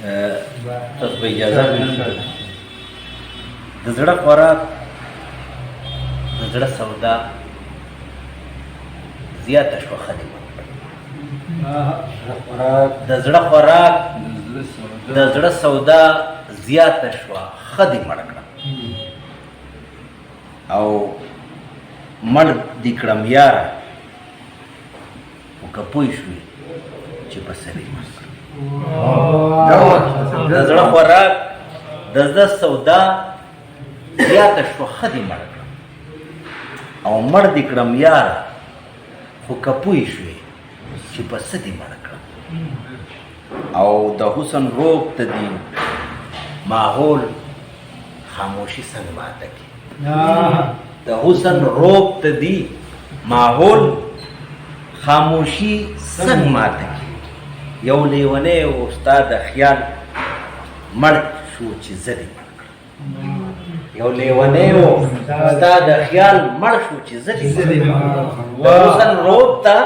تاسو به اجازه د زړه خوراک د زړه سودا زیاته شوه خدمه د زړه خوراک د زړه سودا زیاته شوه خدي مړ کړه او مړ دې کړم یاره خو که پوه شوې چې په سرې د زړه خوراک د زړه سودا زیاته شوه خدي مړ کړه او مړ دې کړم یاره خو که پوه شوې چې په څه دې مړ کړه او د حسن روب ته دې ماحول خاموشي څنګه ماته کړي د حسن روب ته دې ماحول خاموشي څنګه ماته کړي یو لیونی و ستا د خیال مړ شو چې زه دې مړ کړم یو لیونی و ستا د خیال مړ شو چې زه دې مړ کړم د حسن روب ته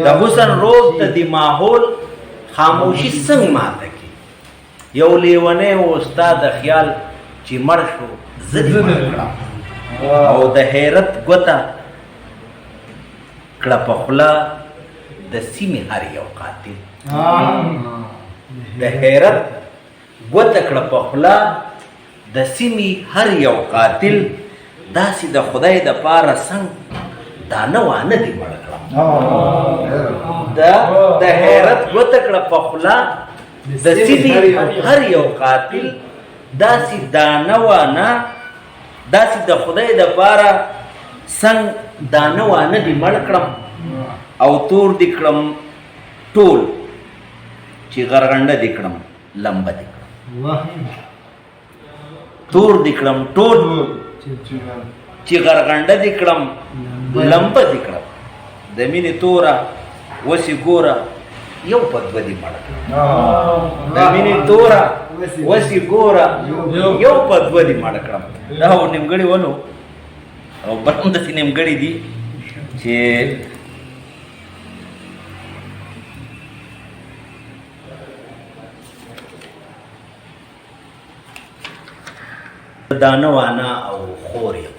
د حسن روب ته د ماحول خاموشي څنګه ماته کړي یو لیونی و ستا د خیال چې مړ شو زه دې مړ کړم او د حیرت ګوته کړه په خوله د سیمې هر یو قاتل د حیرت ګوته کړه په خوله د سیمې هر یو قاتل داسې د خدای د پاره څنګه دانه وانه دې مړ کړم د حیرت ګوته کړه په خوله د سیمې هر یو قاتل داسې دانه وانه داسې د خدای د پاره څنګه دانه وانه دې مړ کړم او تور دې کړم ټول چې غرغنډه دې کړم لمبه دې کړم تور دې کړم ټول چې غرغنډه دې کړم لمبه دې کړم د مینې توره وسې ګوره یو په دوه دې مړ کړم د مینې توره وسې ګوره یو په دوه دې مړ کړم دا و نیمګړي ولو او بل هم داسې نیمګړي دي چې دانه وانا او خور یم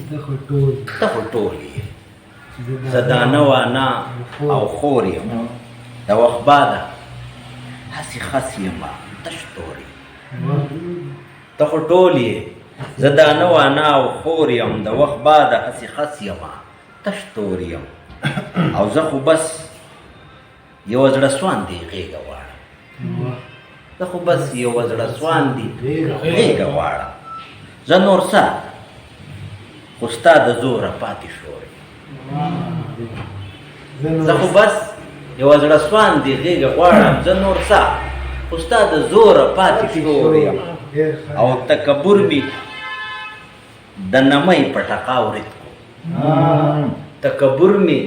ته خو ټول یې زه دانه وانا او خور یم د وخت باده هسې خس یمه تش تور یم ته خو ټول یې زه دانه وانا او خور یم د وخت باده هسې خس یمه تش تور یم او زه خو بس یوه زړه سوان دی غېږه غواړم زه خو بس یوه زړه سوان دی غېږه غواړم زه نور څه خو ستا د زوره پاتې شوی زه خو بس یوه زړه سوان دی غېږه غواړم زه نور څه خو ستا د زوره پاتې شوی یم او تکبر مې د نمۍ په ټقا ورید کو تکبر مې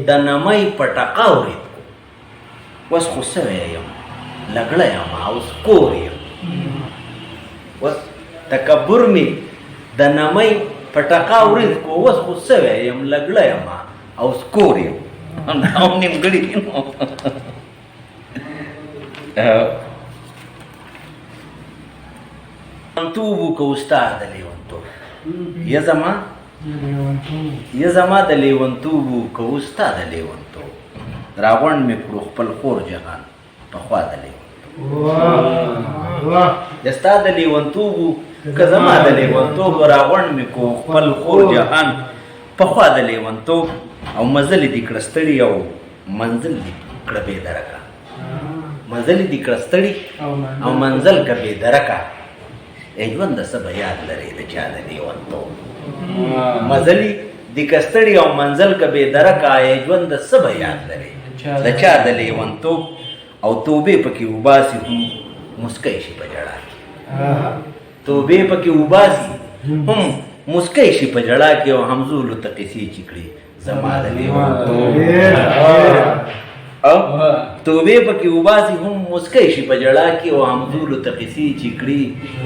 د نمۍ په ټقا ورید کو اوس خو سوی یم لګړی یم او سکور یم اوس تکبر مې د نمۍ په ټقا ورید کو اوس خو سوی یم لګړی یم او سکور یم او نیمګړي دي نو لیونتوب وکړو ستا د لیونتوب یا زما د لیونتوب وکړو ستا د لیونتوب راغونډ مې کړو خپل خور جهان پخوا د لیونتوب ستا د لیونتوب که زما د لیونتوب راغونډ مې کړو خپل خور جهان پخوا د لیونتوب او مزل دې کړه ستړي او منزل دې کړه بې درکه مزل دې کړه ستړي او منزل که بې درکه ای ژوند د څه به یاد لرې د چا د لیونتوب مزلي دې که ستړي او منزل که بې درکه ای ژوند د څه به یاد لرې د چا د لیونتوب او توبې پکې وباسي هم مسکی شي په جړا کې توبې پکې وباسي هم مسکی شي په جړا کې او همزولو ته قصې چې کړي زما د لیونتوب توبې پکې وباسي هم مسکی شي په جړا کې او همزولو ته قصې چې کړي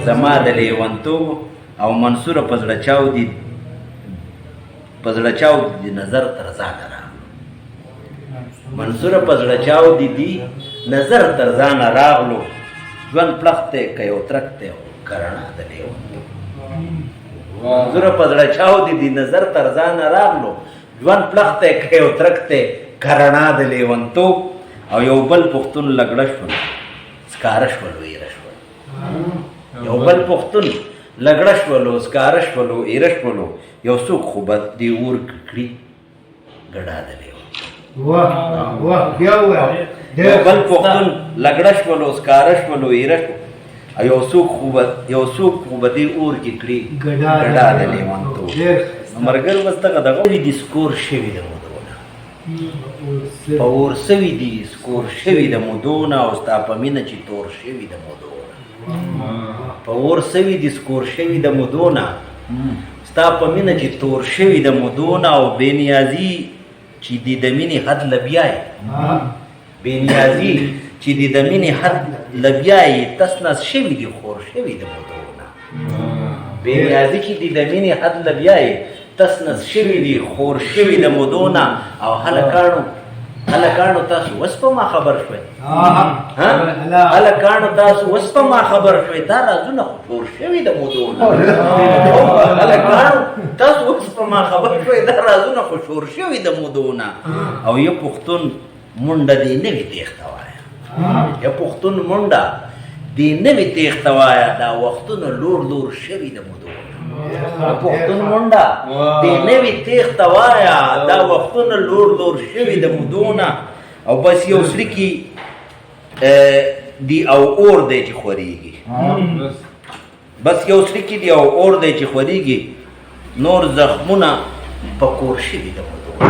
زما د لیونتوب او منصوره په زړه چاودي نظر تر ځانه را منصوره په زړه چاودي دي نظر تر ځانه راغلو ژوند پلخ دی که یو ترک دی کرڼه د لیونتوب زړه په زړه چاو دي نظر تر ځانه راغلو ژوند پلخ دی که یو ترک دی کرڼه د لیونتوب او یو بل پښتون لګړه شول سکاره شولو ایره شول یو بل پښتون لګړه شولو سکاره شولو ایره شولو یو څوک خو به دې اور کړي ګډا د لیونتوب یو بل پښتون لګړه شولو سکاره شولو ایره شولو او یو څوک خو به دې اور کې کړي ګډا د لیونتوب ملګرو بس دغه دي سکور شوي د مودونه په اور سوي دي سکور شوي د مودونه او ستا په مینه چې تور شوي د مودونه په اور سوي دي سکور شوي د مودونه ستا په مینه چې تور شوي د مودونه او بې نیازي چې دې د مینې حد لبیای بې نیازي چې دې د مینې حد لبیای تس نس شوي دي خور شوي د مودونه بې نیازي چې دې د مینې حد لبیای تس نس شوي دي خور شوي د مودونه او هلکانو تاسو اوس په ما خبر شوئ هلکانو تاسو اوس په ما خبر شوئ دا رازونه خو ټول شوي د مودونه هلکانو تاسو اوس په ما خبر شوئ دا رازونه خو شور شوي د مودونه او یو پښتون منډه دې نوي تېښته وایه یو پښتون منډه دې نوي تېښته وایه دا وختونه لور شوي د مودونه پښتون منډه دې نوي تېښته وایه دا وختونه لور شوي د مودونه او بس یو سړي کې دی او اور دی چې خورېږي بس یو سړي کې دی او اور دی چې خورېږي نور زخمونه په کور شوي د مودونه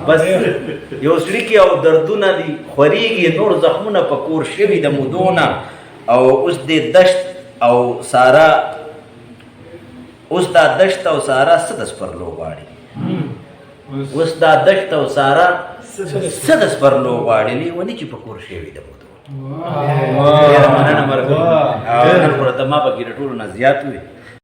بس یو سړي کې او دردونه دي خورېږي نور زخمونه په کور شوي د مودونه او اوس دې دشت او سارا اوس دا دشت او سارا څه د سپرلو غواړي اوس دا دشت او سارا څه د سپرلو غواړي لیوني چې په کور شوي د مودونه ډېره مننه ملګرو نن خو راته ما پکې د ټولو نه زیات وي